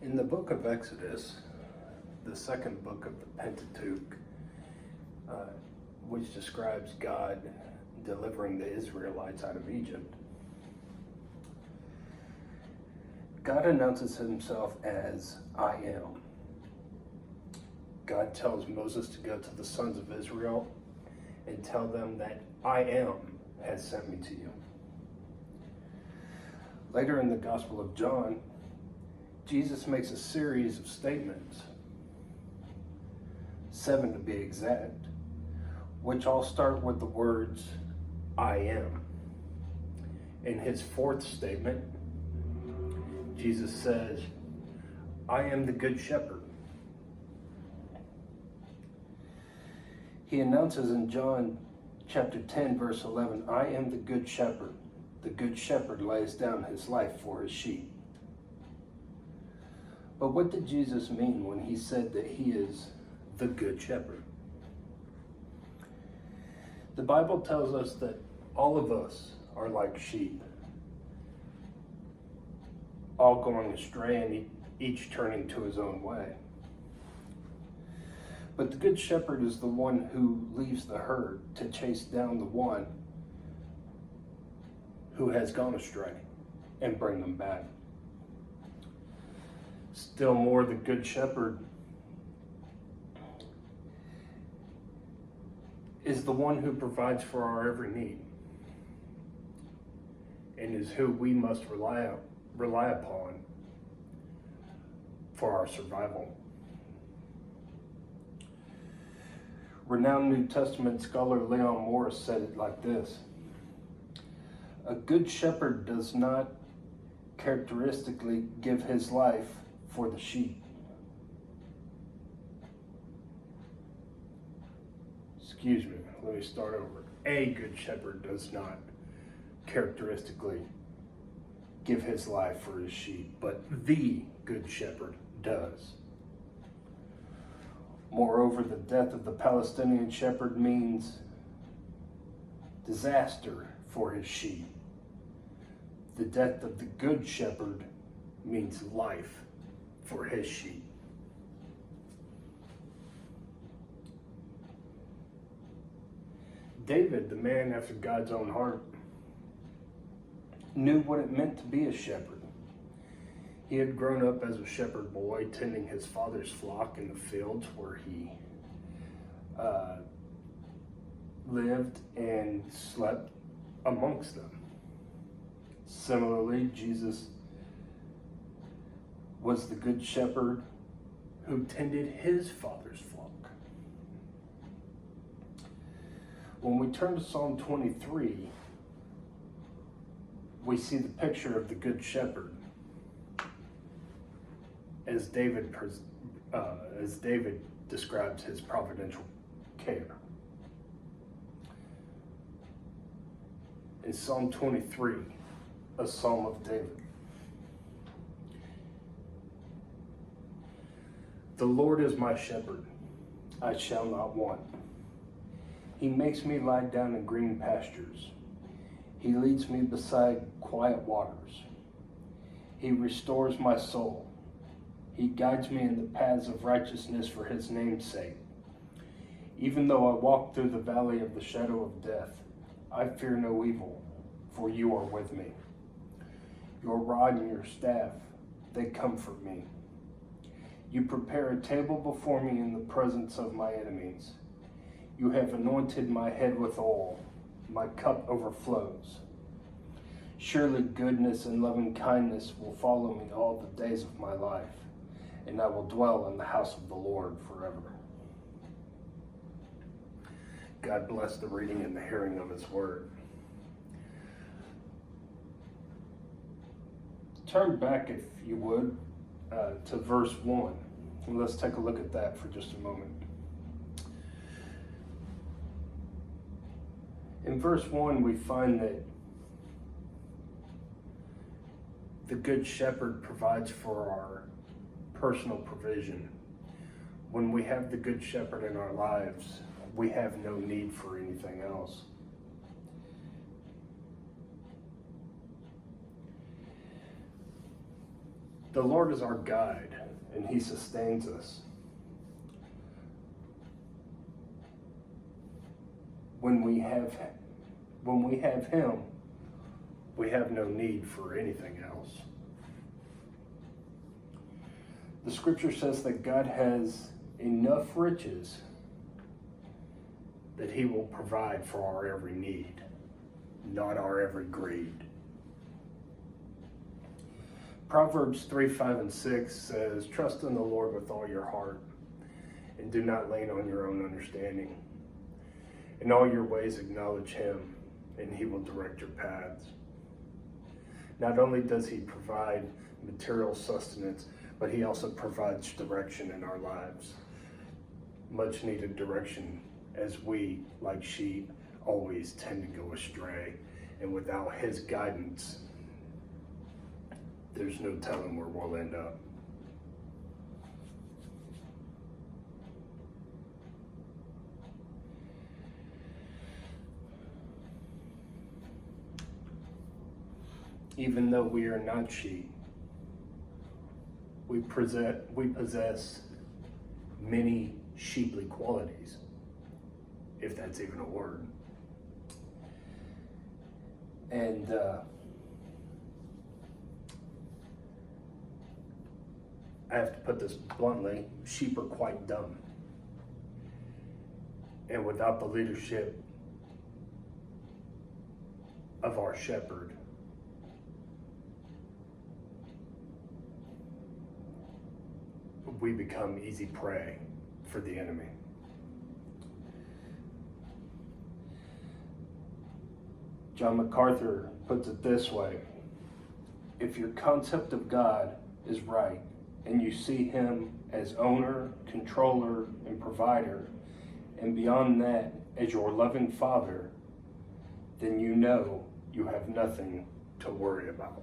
In the book of Exodus, the second book of the Pentateuch, which describes God delivering the Israelites out of Egypt, God announces himself as I am. God tells Moses to go to the sons of Israel and tell them that I am has sent me to you. Later in the Gospel of John, Jesus makes a series of statements, 7 to be exact, which all start with the words, I am. In his fourth statement, Jesus says, I am the good shepherd. He announces in John chapter 10, verse 11, I am the good shepherd. The good shepherd lays down his life for his sheep. But what did Jesus mean when he said that he is the good shepherd? The Bible tells us that all of us are like sheep, all going astray and each turning to his own way. But the good shepherd is the one who leaves the herd to chase down the one who has gone astray and bring them back. Still more, the good shepherd is the one who provides for our every need and is who we must rely upon for our survival. Renowned New Testament scholar Leon Morris said it like this: a good shepherd does not characteristically give his life for the sheep. Excuse me, let me start over. A good shepherd does not characteristically give his life for his sheep, but the good shepherd does. Moreover, the death of the Palestinian shepherd means disaster for his sheep. The death of the good shepherd means life for his sheep. David, the man after God's own heart, knew what it meant to be a shepherd. He had grown up as a shepherd boy, tending his father's flock in the fields where he lived and slept amongst them. Similarly, Jesus was the good shepherd who tended his father's flock. When we turn to Psalm 23, we see the picture of the good shepherd as David describes his providential care. In Psalm 23, a psalm of David, the Lord is my shepherd, I shall not want. He makes me lie down in green pastures. He leads me beside quiet waters. He restores my soul. He guides me in the paths of righteousness for his name's sake. Even though I walk through the valley of the shadow of death, I fear no evil, for you are with me. Your rod and your staff, they comfort me. You prepare a table before me in the presence of my enemies. You have anointed my head with oil. My cup overflows. Surely goodness and loving kindness will follow me all the days of my life, and I will dwell in the house of the Lord forever. God bless the reading and the hearing of his word. Turn back, if you would, to verse 1. And let's take a look at that for just a moment. In verse 1, we find that the Good Shepherd provides for our personal provision. When we have the Good Shepherd in our lives, we have no need for anything else. The Lord is our guide, and he sustains us. When we have him, we have no need for anything else. The scripture says that God has enough riches that he will provide for our every need, not our every greed. Proverbs 3, 5, and 6 says, "Trust in the Lord with all your heart, and do not lean on your own understanding. In all your ways acknowledge him, and he will direct your paths." Not only does he provide material sustenance, but he also provides direction in our lives. Much needed direction, as we, like sheep, always tend to go astray. And without his guidance, there's no telling where we'll end up. Even though we are not sheep, we possess many sheeply qualities, if that's even a word. And I have to put this bluntly, sheep are quite dumb. And without the leadership of our shepherd, we become easy prey for the enemy. John MacArthur puts it this way: if your concept of God is right, and you see him as owner, controller, and provider, and beyond that, as your loving Father, then you know you have nothing to worry about.